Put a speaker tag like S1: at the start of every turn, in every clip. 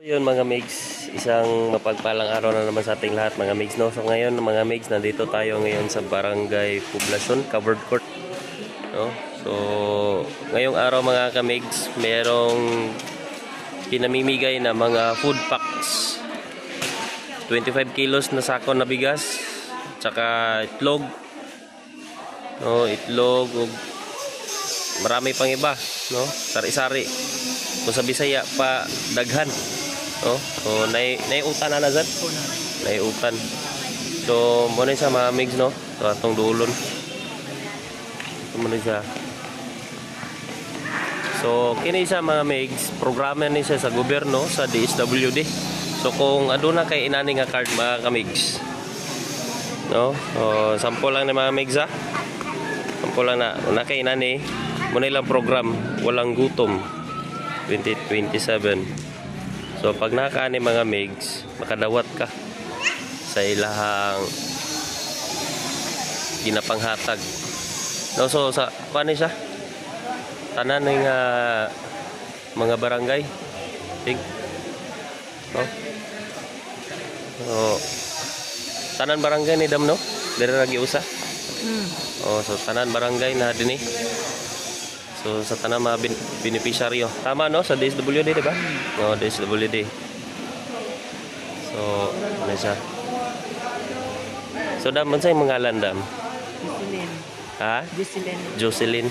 S1: Yun mga migs, isang mapagpalang araw na naman sa ating lahat mga migs, no? So ngayon mga migs, nandito tayo ngayon sa Barangay Poblacion, Covered Court, no? So ngayong araw mga kamigs, merong pinamimigay na mga food packs, 25 kilos na sako na bigas, tsaka itlog, no? Itlog, marami pang iba, no? Sari-sari. Kung sa Bisaya pa daghan. Oh, so naiutan na nazad. Naiutan. So mo ni sa mga migs, no. So atong dulon. So mo ni siya. So kini sa mga migs, programa ni siya sa gobyerno sa DSWD. So kung aduna kay inani nga card mga kamigs. No? So sample lang ni mga migs ha. Sample lang na kay inani mo nilang program walang gutom 2027. So pag nakaani mga migs, makadawat ka sa ilahang ginapanghatag. No, so sa kuan siya. Tanan ng mga barangay. Ting. No. So tanan barangay ni dam, no? Dere ra giusa. Oh, so tanan barangay na dinhi. So sa tanang mga beneficiaryo. Tama no sa DSWD, di ba? No, DSWD. So ano siya? So dam unsay mangalan dam?
S2: Jocelyn.
S1: Ha?
S2: Jocelyn.
S1: Jocelyn.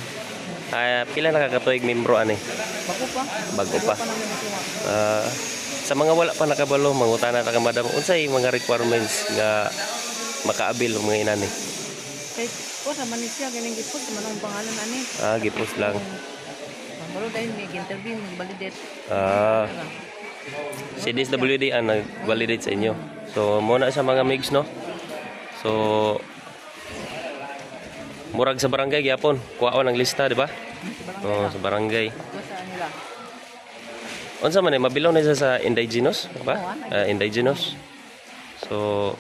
S1: Pila na kakatuig membro ani?
S2: Bago pa.
S1: Bago pa. Sa mga wala pa nakabalo, mangutana ta ka madam, unsay mga requirements nga makaabil ang mga inani?
S2: Kay ko sa Manisya ganing gipos man ang pangalan ani.
S1: Gipos lang.
S2: Baro dahil may interview mag-validate.
S1: Si DSWD ang nag-validate sa inyo. So muna sa mga migs, no. So murag sa barangay gyapon, kuhaon ang lista, di ba? Oh, sa barangay.
S2: Sa nila.
S1: Unsa man mabilaw na siya sa indigenous, di ba? Indigenous. So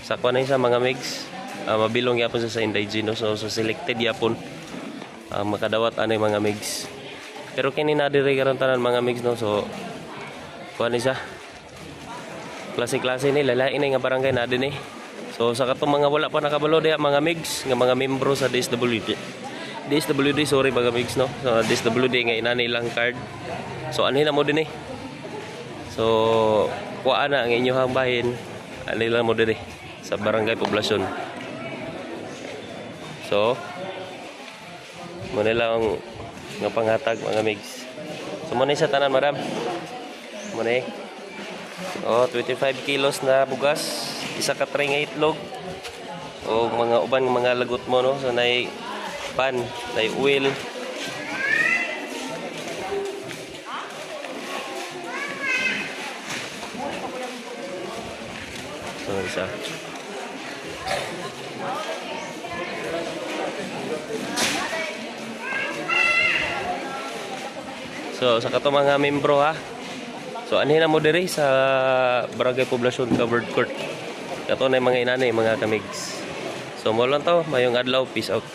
S1: sa kuan sa mga migs, mabilong yapon sa indigenous, so selected yapon makadawat anay mga migs. Pero kini na diri karon tanan mga migs, no. So kuan ni siya klase-klase ni lalain nga barangay na din So sa katong mga wala pa nakabalo diha mga migs nga mga membro sa DSWD, sorry mga migs, no. So DSWD nga ina nilang card. So anhin na mo din So kuha na ang inyong bahin anhin mo din sa Barangay Poblacion. So muna lang nga panghatag mga migs. So muna sa tanan madam. Muna 25 kilos na bugas, isa ka tray nga itlog, o mga uban mga lagot mo, no. So nay pan, nay oil, so isa. So sa kato mga membro ha. So anhin na mo diri sa Barangay Poblacion Covered Court. Kato na mga inani mga kamigs. So mo lang to, mayong adlaw, peace out.